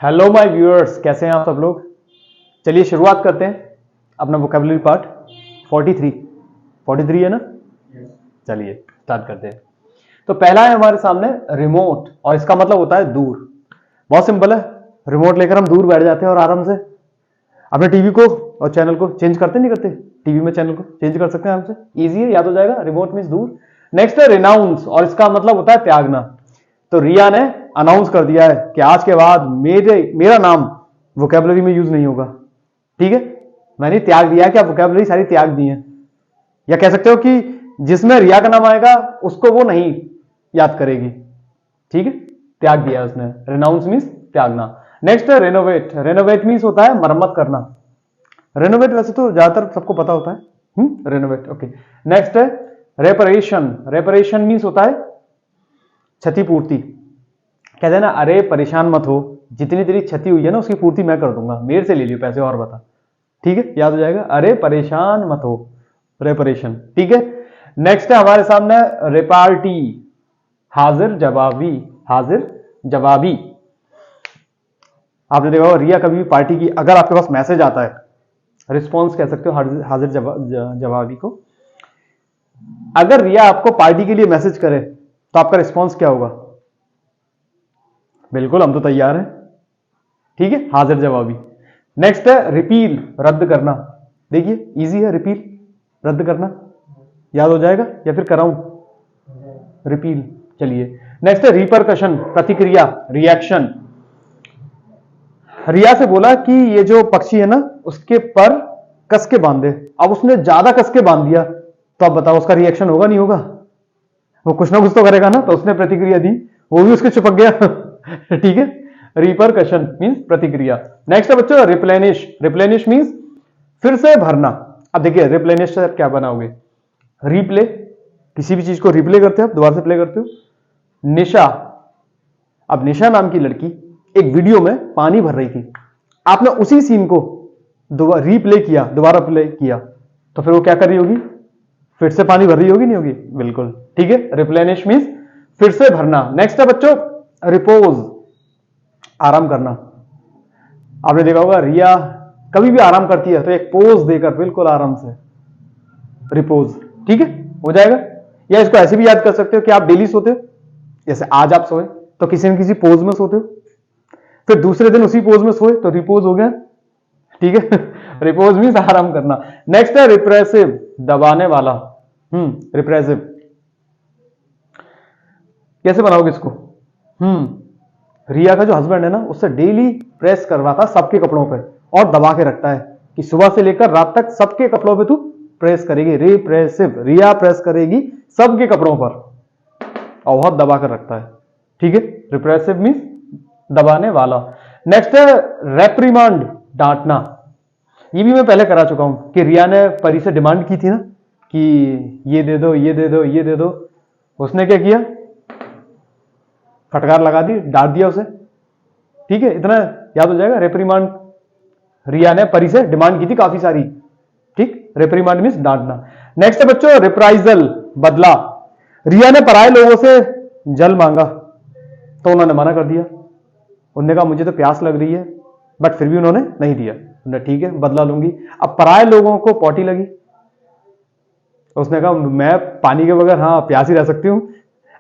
Hello my viewers, कैसे हैं आप सब लोग। चलिए शुरुआत करते हैं अपना वोकेबुलरी पार्ट 43 है ना। चलिए स्टार्ट करते हैं। तो पहला है हमारे सामने रिमोट, और इसका मतलब होता है दूर। बहुत सिंपल है, रिमोट लेकर हम दूर बैठ जाते हैं और आराम से अपने टीवी को और चैनल को चेंज करते नहीं करते। टीवी में चैनल को चेंज कर सकते हैं आराम से, इजी है, याद हो जाएगा। रिमोट मीन्स दूर। नेक्स्ट है रिनाउंस, और इसका मतलब होता है त्यागना। तो रिया ने अनाउंस कर दिया है कि आज के बाद मेरा नाम वोकेबुलरी में यूज नहीं होगा। ठीक है, मैंने त्याग दिया है कि आप वोकेबुलरी सारी त्याग दी है। या कह सकते हो कि जिसमें रिया का नाम आएगा उसको वो नहीं याद करेगी। ठीक है, त्याग दिया उसने। रिनाउंस मीन्स त्यागना। नेक्स्ट है रेनोवेट। रेनोवेट मीन्स होता है मरम्मत करना। रेनोवेट वैसे तो ज्यादातर सबको पता होता है, रेनोवेट। ओके, नेक्स्ट है रेपरेशन। रेपरेशन मीन्स होता है क्षतिपूर्ति। कहते हैं ना, अरे परेशान मत हो, जितनी तेरी क्षति हुई है ना उसकी पूर्ति मैं कर दूंगा, मेरे से ले लियो पैसे और बता। ठीक है, याद हो जाएगा, अरे परेशान मत हो, रेपरेशन। ठीक है, नेक्स्ट है हमारे सामने रिपार्टी। हाजिर जवाबी। हाजिर जवाबी। आपने देखा होगा रिया कभी भी पार्टी की, अगर आपके पास मैसेज आता है, रिस्पॉन्स कह सकते हो हाजिर जवाबी को। अगर रिया आपको पार्टी के लिए मैसेज करे तो आपका रिस्पॉन्स क्या होगा। बिल्कुल, हम तो तैयार हैं। ठीक है, हाजिर जवाबी। नेक्स्ट है रिपील, रद्द करना। देखिए इजी है, रिपील रद्द करना, याद हो जाएगा। या फिर कराऊं, रिपील। चलिए नेक्स्ट है रिपरकशन, प्रतिक्रिया, रिएक्शन। रिया से बोला कि ये जो पक्षी है ना उसके पर कस के बांधे। अब उसने ज्यादा कस के बांध दिया, तो अब बताओ उसका रिएक्शन होगा नहीं होगा। वो कुछ ना कुछ तो करेगा ना। तो उसने प्रतिक्रिया दी, वो भी उसके चिपक गया। ठीक है, रिपरकशन मींस प्रतिक्रिया। नेक्स्ट है बच्चों रिप्लेनिश। रिप्लेनिश मींस फिर से भरना। अब देखिए रिप्लेनिश से क्या बनाओगे, रिप्ले, किसी भी चीज को रिप्ले करते हो आप, दोबारा से प्ले करते हो। निशा, अब निशा नाम की लड़की एक वीडियो में पानी भर रही थी, आपने उसी सीन को दोबारा रिप्ले किया, दोबारा प्ले किया, तो फिर वो क्या कर रही होगी, फिर से पानी भर रही होगी नहीं होगी। बिल्कुल ठीक है, रिप्लेनिश मींस फिर से भरना। नेक्स्ट है बच्चों रिपोज, आराम करना। आपने देखा होगा रिया कभी भी आराम करती है तो एक पोज देकर बिल्कुल आराम से, रिपोज। ठीक है, हो जाएगा। या इसको ऐसे भी याद कर सकते हो कि आप डेली सोते हो, जैसे आज आप सोए तो किसी न किसी पोज में सोते हो, फिर दूसरे दिन उसी पोज में सोए तो रिपोज हो गया। ठीक है, रिपोज मीन्स आराम करना। नेक्स्ट है रिप्रेसिव, दबाने वाला। रिप्रेसिव कैसे बनाओगे इसको। रिया का जो हस्बैंड है ना उससे डेली प्रेस करवाता सबके कपड़ों पे और दबा के रखता है कि सुबह से लेकर रात तक सबके कपड़ों पे तू प्रेस करेगी। रिप्रेसिव, रिया प्रेस करेगी सबके कपड़ों पर और बहुत दबा कर रखता है। ठीक है, रिप्रेसिव मीन्स दबाने वाला। नेक्स्ट है रेप्रीमांड, डांटना। ये भी मैं पहले करा चुका हूं कि रिया ने परी से डिमांड की थी ना कि ये दे दो, ये दे दो, ये दे दो। उसने क्या किया, फटकार लगा दी, डांट दिया उसे। ठीक है, इतना याद हो जाएगा। रेप्रीमांड, रिया ने परी से डिमांड की थी काफी सारी। ठीक, रेप्रीमांड मींस डांटना। नेक्स्ट है बच्चों रिप्राइजल, बदला। रिया ने पराये लोगों से जल मांगा तो उन्होंने मना कर दिया। उन्होंने कहा मुझे तो प्यास लग रही है, बट फिर भी उन्होंने नहीं दिया। उन्होंने ठीक है बदला लूंगी। अब पराये लोगों को पोटी लगी, उसने कहा मैं पानी के बगैर हाँ प्यास ही रह सकती हूं,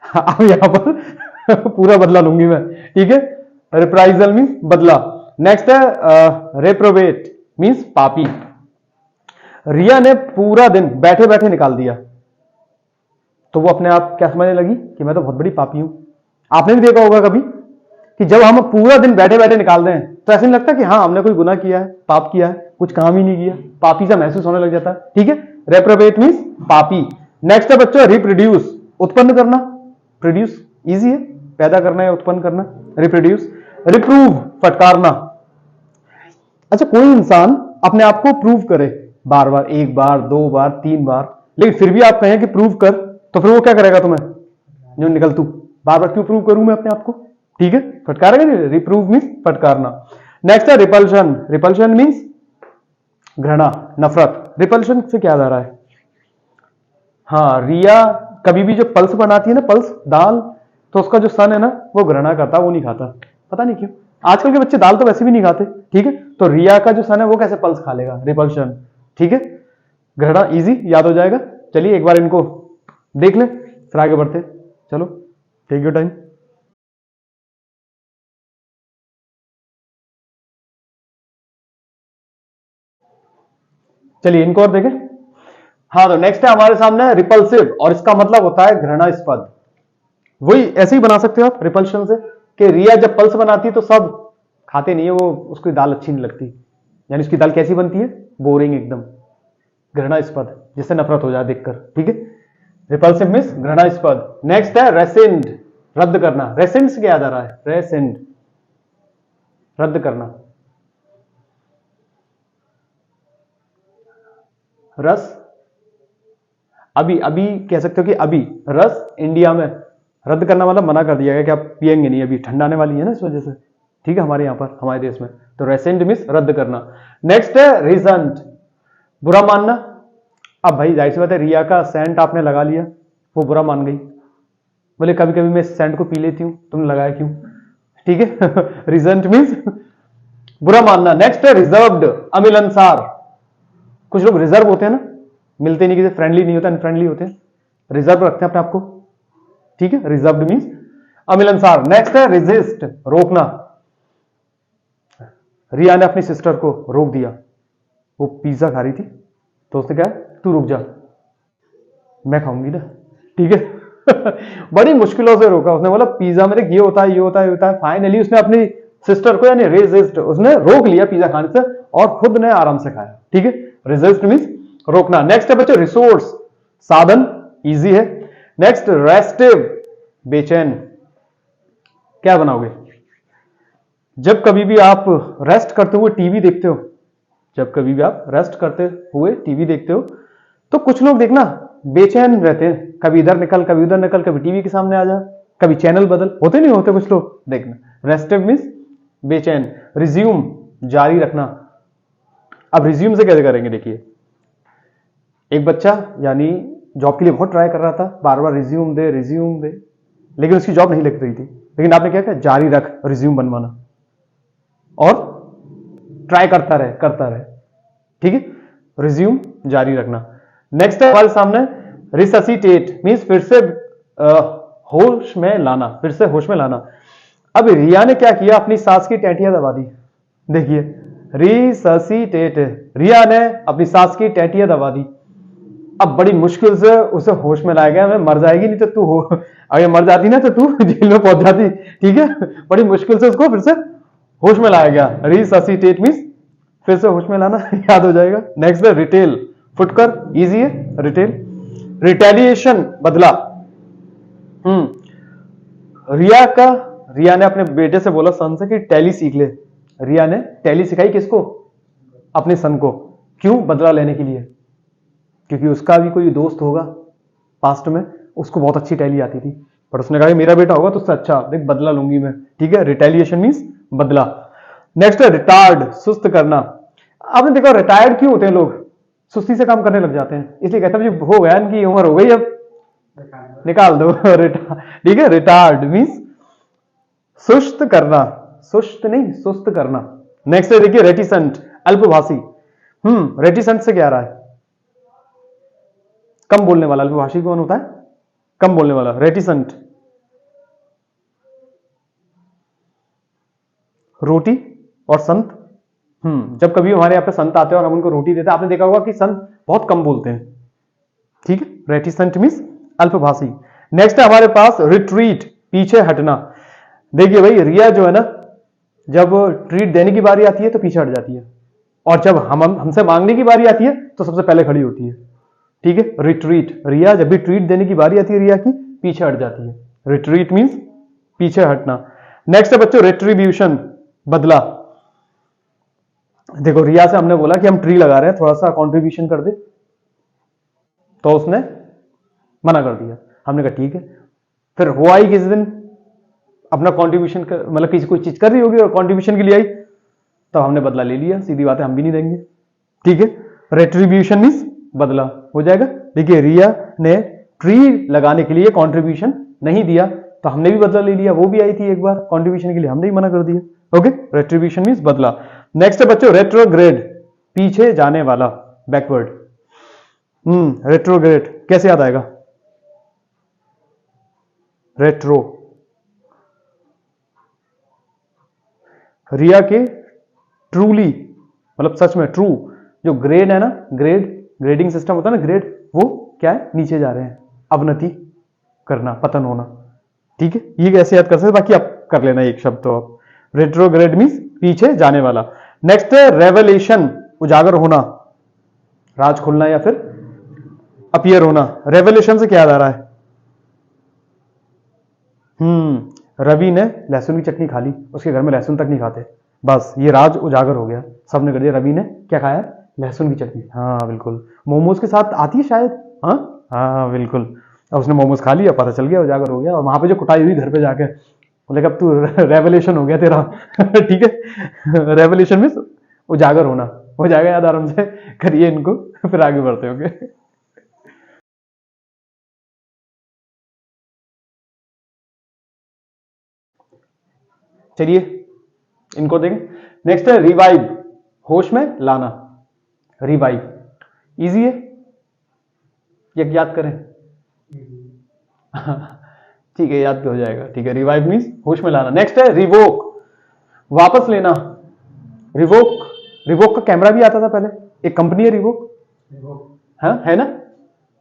अब यहां पर पूरा बदला लूंगी मैं। ठीक है, रिप्राइजल मीन्स बदला। नेक्स्ट है रेप्रोबेट मीन्स पापी। रिया ने पूरा दिन बैठे बैठे निकाल दिया तो वो अपने आप क्या समझने लगी कि मैं तो बहुत बड़ी पापी हूं। आपने भी देखा होगा कभी कि जब हम पूरा दिन बैठे बैठे निकाल दें तो ऐसा नहीं लगता कि हाँ हमने कोई गुनाह किया है, पाप किया है, कुछ काम ही नहीं किया, पापी सा महसूस होने लग जाता है। ठीक है, रेप्रोबेट मीन्स पापी। नेक्स्ट है बच्चों रिप्रोड्यूस, उत्पन्न करना। प्रोड्यूस इजी है, पैदा करना या उत्पन्न करना, रिप्रोड्यूस। रिप्रूव, फटकारना। अच्छा, कोई इंसान अपने आप को प्रूव करे बार बार, एक बार, दो बार, तीन बार, लेकिन फिर भी आप कहें कि प्रूव कर, तो फिर वो क्या करेगा तुम्हें, जो निकल तू बार बार क्यों प्रूव करूं मैं अपने आप को। ठीक है, फटकारेगा नहीं, रिप्रूव मीन्स फटकारना। नेक्स्ट है रिपल्शन। रिपल्शन मीन्स घृणा, नफरत। रिपल्शन से क्या आ रहा है, हाँ रिया कभी भी जो पल्स बनाती है ना, पल्स दाल, तो उसका जो सन है ना वो घृणा करता, वो नहीं खाता, पता नहीं क्यों। आजकल के बच्चे दाल तो वैसे भी नहीं खाते, ठीक है। तो रिया का जो सन है वो कैसे पल्स खा लेगा, रिपल्शन, ठीक है। घृणा इजी याद हो जाएगा। चलिए एक बार इनको देख ले फिर आगे बढ़ते। चलो टेक योर टाइम। चलिए इनको और देखें। हाँ तो नेक्स्ट है हमारे सामने रिपल्सिव, और इसका मतलब होता है घृणास्पद। वही ऐसे ही बना सकते हो आप रिपल्शन से, कि रिया जब पल्स बनाती है तो सब खाते नहीं है, वो उसकी दाल अच्छी नहीं लगती, यानी उसकी दाल कैसी बनती है, बोरिंग एकदम, घृणास्पद, जिससे नफरत हो जाए देखकर, ठीक है। रिपल्सिव मीन्स घृणास्पद। नेक्स्ट है रेसेंड, रद्द करना। रेसेंड से क्या याद आ रहा है, रेसेंड, रद्द करना। रस, अभी अभी कह सकते हो कि अभी रस इंडिया में, रद्द करना मतलब मना कर दिया गया कि आप पिएंगे नहीं, अभी ठंड आने वाली है ना इस वजह से, ठीक है, हमारे यहां पर, हमारे देश में। तो रेसेंट मीन्स रद्द करना। नेक्स्ट है रिजंट, बुरा मानना। अब भाई जाहिर सी बात है, रिया का सेंट आपने लगा लिया, वो बुरा मान गई, बोले कभी कभी मैं सेंट को पी लेती हूं, तुमने लगाया क्यों, ठीक है। रिजंट मीन्स बुरा मानना। नेक्स्ट है रिजर्व्ड, अमिलनसार। कुछ लोग रिजर्व होते हैं ना, मिलते नहीं, किसी फ्रेंडली नहीं होते, अनफ्रेंडली होते हैं, रिजर्व रखते हैं अपने आपको, ठीक है। रिजर्व्ड मीन्स अमिलनसार। नेक्स्ट है रेजिस्ट, रोकना। रिया ने अपनी सिस्टर को रोक दिया, वो पिज्जा खा रही थी तो उसने कहा तू रुक जा, मैं खाऊंगी ना, ठीक है। बड़ी मुश्किलों से रोका उसने, बोला पिज्जा मेरे ये होता है, ये होता है, ये होता है। फाइनली उसने अपनी सिस्टर को यानी रेजिस्ट, उसने रोक लिया पिज्जा खाने से और खुद ने आराम से खाया, ठीक है। रेजिस्ट मीन्स रोकना। नेक्स्ट है बच्चों रिसोर्स, साधन, इजी है। नेक्स्ट रेस्टिव, बेचैन। क्या बनाओगे, जब कभी भी आप रेस्ट करते हुए टीवी देखते हो, जब कभी भी आप रेस्ट करते हुए टीवी देखते हो तो कुछ लोग देखना बेचैन रहते हैं, कभी इधर निकल, कभी उधर निकल, कभी टीवी के सामने आ जा, कभी चैनल बदल, होते नहीं होते कुछ लोग, देखना रेस्टिव मीन्स बेचैन। रिज्यूम, जारी रखना। अब रिज्यूम से कैसे करेंगे, देखिए एक बच्चा यानी जॉब के लिए बहुत ट्राई कर रहा था, बार बार रिज्यूम दे, रिज्यूम दे, लेकिन उसकी जॉब नहीं लग रही थी, लेकिन आपने क्या किया, जारी रख रिज्यूम बनवाना और ट्राई करता रहे, ठीक है। रिज्यूम जारी रखना। नेक्स्ट है हमारे सामने रिससिटेट मींस फिर से होश में लाना, फिर से होश में लाना। अब रिया ने क्या किया, अपनी सांस की टैटियां दबा दी, देखिए रिससिटेट, रिया ने अपनी सांस की टैटियां दबा दी। अब बड़ी मुश्किल से उसे होश में लाया गया, मैं मर जाएगी नहीं तो तू हो, अगर मर जाती ना तो तू जेल में पहुंच जाती, ठीक है। बड़ी मुश्किल से उसको फिर से होश में लाया गया। रिससिटेट मींस फिर से होश में लाना, याद हो जाएगा। नेक्स्ट है रिटेल, फुटकर, इजी है रिटेल। रिटेलिएशन, बदला। रिया ने अपने बेटे से बोला, सन से, कि टैली सीख ले। रिया ने टैली सिखाई किसको, अपने सन को, क्यों, बदला लेने के लिए, क्योंकि उसका भी कोई दोस्त होगा पास्ट में, उसको बहुत अच्छी टैली आती थी, पर उसने कहा मेरा बेटा होगा तो उससे अच्छा देख बदला लूंगी मैं, ठीक है। रिटेलिएशन मींस बदला। नेक्स्ट है रिटार्ड, सुस्त करना। आपने देखा रिटायर्ड क्यों होते हैं लोग, सुस्ती से काम करने लग जाते हैं, इसलिए कहते हैं हो गया, इनकी उम्र हो गई, अब निकाल दो। ठीक है। रिटार्ड मींस सुस्त करना, सुस्त नहीं, सुस्त करना। नेक्स्ट है देखिए रेटिसेंट, अल्पभाषी। रेटिसेंट से क्या आ रहा है, कम बोलने वाला। अल्पभाषी कौन होता है, कम बोलने वाला, रेटिसेंट। रोटी और संत, जब कभी हमारे यहाँ पे संत आते हैं और हम उनको रोटी देते हैं, आपने देखा होगा कि संत बहुत कम बोलते हैं, ठीक है। Reticent means अल्पभाषी। नेक्स्ट है हमारे पास रिट्रीट, पीछे हटना। देखिए भाई रिया जो है ना, जब ट्रीट देने की बारी आती है तो पीछे हट जाती है, और जब हमसे मांगने की बारी आती है तो सबसे पहले खड़ी होती है, ठीक है। रिट्रीट, रिया जब भी ट्रीट देने की बारी आती है रिया की, पीछे हट जाती है। रिट्रीट मींस पीछे हटना। नेक्स्ट है बच्चों रेट्रीब्यूशन, बदला। देखो रिया से हमने बोला कि हम ट्री लगा रहे हैं, थोड़ा सा कंट्रीब्यूशन कर दे, तो उसने मना कर दिया। हमने कहा ठीक है, फिर हो आई किसी दिन अपना कंट्रीब्यूशन, मतलब किसी कोई चीज कर रही होगी और कंट्रीब्यूशन के लिए आई, तो हमने बदला ले लिया, सीधी बात है, हम भी नहीं देंगे, ठीक है। रेट्रीब्यूशन मींस बदला हो जाएगा। देखिए रिया ने ट्री लगाने के लिए कंट्रीब्यूशन नहीं दिया, तो हमने भी बदला ले लिया, वो भी आई थी एक बार कंट्रीब्यूशन के लिए, हमने भी मना कर दिया, ओके, रेट्रीब्यूशन मीन्स बदला। नेक्स्ट है बच्चों रेट्रोग्रेड, पीछे जाने वाला, बैकवर्ड। रेट्रोग्रेड कैसे याद आएगा? रेट्रो, रिया के ट्रूली मतलब सच में, ट्रू जो ग्रेड है ना, ग्रेडिंग सिस्टम होता है ना, ग्रेड, वो क्या है? नीचे जा रहे हैं, अवनति करना, पतन होना। ठीक है, ये कैसे याद कर सकते, बाकी आप कर लेना एक शब्द तो आप। रेट्रोग्रेड मीन्स पीछे जाने वाला। नेक्स्ट है रेवलेशन, उजागर होना, राज खुलना या फिर अपीयर होना। रेवलेशन से क्या याद आ रहा है? रवि ने लहसुन की चटनी खा ली, उसके घर में लहसुन तक नहीं खाते, बस ये राज उजागर हो गया, सबने कर दिया। रवि ने क्या खाया? लहसुन की चटनी। हाँ बिल्कुल, मोमोज के साथ आती है शायद। हाँ हाँ बिल्कुल, अब उसने मोमोज खा लिया, पता चल गया, उजागर हो गया। और वहां पे जो कुटाई हुई घर पे जाके, बोले अब तू रेवलेशन हो गया तेरा। ठीक है, रेवलेशन मीन्स उजागर होना, हो जाएगा याद आराम से, करिए इनको, फिर आगे बढ़ते होंगे। चलिए इनको देखें। नेक्स्ट है रिवाइव, होश में लाना, रिवाइव। इजी है, ये याद करें। ठीक है, याद भी हो जाएगा। ठीक है, रिवाइव मीन्स होश में लाना। नेक्स्ट है रिवोक, वापस लेना। रिवोक, रिवोक का कैमरा भी आता था पहले, एक कंपनी है रिवोक, हाँ है ना।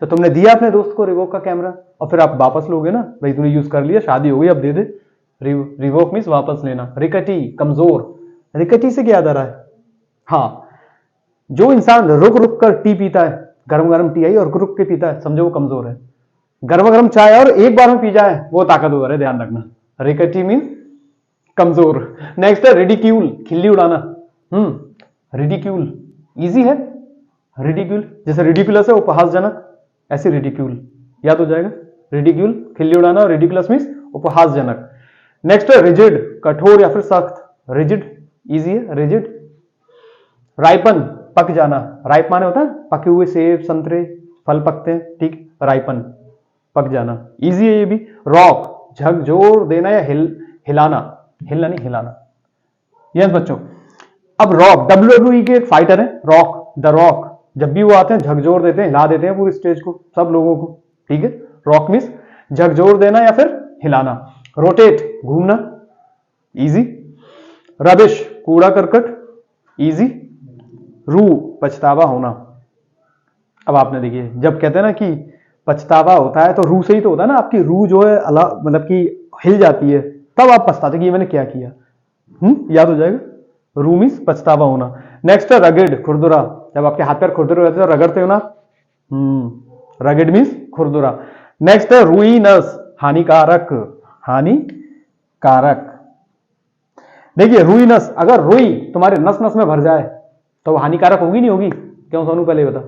तो तुमने दिया अपने दोस्त को रिवोक का कैमरा, और फिर आप वापस लोगे ना, भाई तूने यूज कर लिया, शादी हो गई, अब दे दे। रिवोक मीन्स वापस लेना। रिकटी, कमजोर, रिकटी से क्या याद आ रहा है? हाँ, जो इंसान रुक रुक कर टी पीता है, गरम गरम टी आई और रुक रुक के पीता है, समझो वो कमजोर है। गरम गरम चाय और एक बार में पी जाए, वो ताकतवर है, ध्यान रखना। रिकटी मीन कमजोर। नेक्स्ट है रिडिक्यूल, खिल्ली उड़ाना। रिडिक्यूल इजी है, रिडिक्यूल जैसे रिडिकुलस है उपहासजनक, ऐसे रिडिक्यूल याद हो जाएगा। रिडिक्यूल खिल्ली उड़ाना, और रिडिकुलस मीन्स उपहासजनक। नेक्स्ट है रिजिड, कठोर या फिर सख्त, रिजिड इजी है, रिजिड। राइपन, पक जाना, राइप माने होता है पके हुए सेब संतरे, फल पकते हैं, ठीक, राइपन पक जाना, इजी है ये भी। रॉक, झकझोर देना या हिलाना, हिलना नहीं हिलाना। यस बच्चों, अब रॉक, WWE के एक फाइटर है रॉक, द रॉक, जब भी वो आते हैं झकझोर देते हैं, हिला देते हैं पूरी स्टेज को, सब लोगों को। ठीक है, रॉक मीन्स झकझोर देना या फिर हिलाना। रोटेट, घूमना, इजी। रबिश, कूड़ा करकट, इजी। रू, पछतावा होना। अब आपने देखिए, जब कहते हैं ना कि पछतावा होता है तो रू से ही तो होता है ना, आपकी रू जो है मतलब कि हिल जाती है, तब आप पछताते कि ये मैंने क्या किया। याद हो जाएगा, रू मीन्स पछतावा होना। नेक्स्ट है रगेड, खुरदुरा, जब आपके हाथ पैर खुरदुरे रहते हैं तो रगड़ते हो ना, रगेड मीन्स खुरदुरा। नेक्स्ट है रुइनस, हानिकारक, हानिकारक। देखिए रुइनस, अगर रुई तुम्हारे नस नस में भर जाए तो वो हानिकारक होगी नहीं होगी? क्यों सोनू, पहले बता।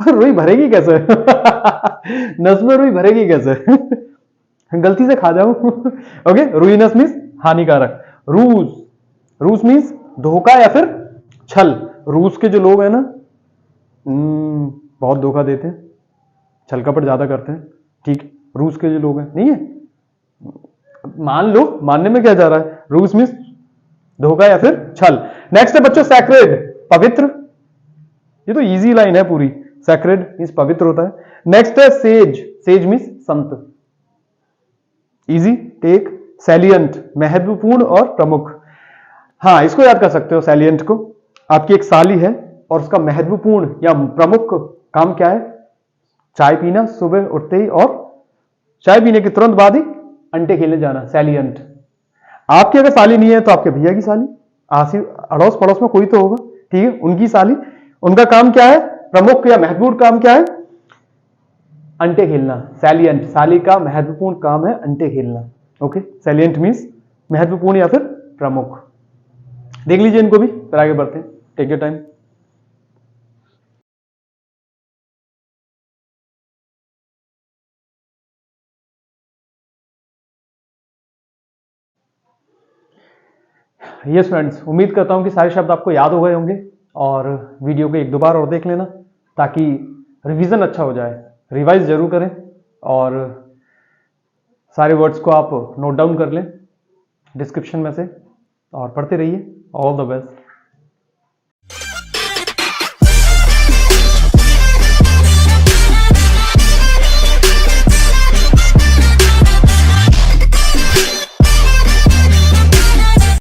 रुई भरेगी कैसे? नस में रुई भरेगी कैसे? गलती से खा जाऊं। ओके, रुइनस मीन्स हानिकारक। रूस, रूस मीन्स धोखा या फिर छल। रूस के जो लोग हैं ना, बहुत धोखा देते हैं, छल कपट ज्यादा करते हैं। ठीक, रूस के जो लोग हैं, नहीं है, मान लो, मानने में क्या जा रहा है। रूस मीन्स धोखा या फिर छल। नेक्स्ट है बच्चों सैक्रेड, पवित्र, ये तो इजी लाइन है पूरी, सैक्रेड मीन्स पवित्र होता है। नेक्स्ट है सेज, सेज मीन्स संत, इजी। टेक, सैलियंट, महत्वपूर्ण और प्रमुख। हाँ, इसको याद कर सकते हो सैलियंट को। आपकी एक साली है और उसका महत्वपूर्ण या प्रमुख काम क्या है? चाय पीना सुबह उठते ही, और चाय पीने के तुरंत बाद ही अंटे खेलने जाना, सैलियंट। आपकी अगर साली नहीं है तो आपके भैया की साली, अड़ोस पड़ोस में कोई तो होगा, ठीक है, उनकी साली, उनका काम क्या है? प्रमुख या महत्वपूर्ण काम क्या है? अंटे खेलना, सैलियंट। साली का महत्वपूर्ण काम है अंटे खेलना। ओके, सैलियंट मीन्स महत्वपूर्ण या फिर प्रमुख। देख लीजिए इनको भी, फिर आगे बढ़ते हैं, take your time. Yes friends, उम्मीद करता हूं कि सारे शब्द आपको याद हो गए होंगे, और वीडियो को एक दो बार और देख लेना ताकि रिवीजन अच्छा हो जाए। रिवाइज जरूर करें और सारे वर्ड्स को आप नोट डाउन कर लें। डिस्क्रिप्शन में से, और पढ़ते रहिए। All the best.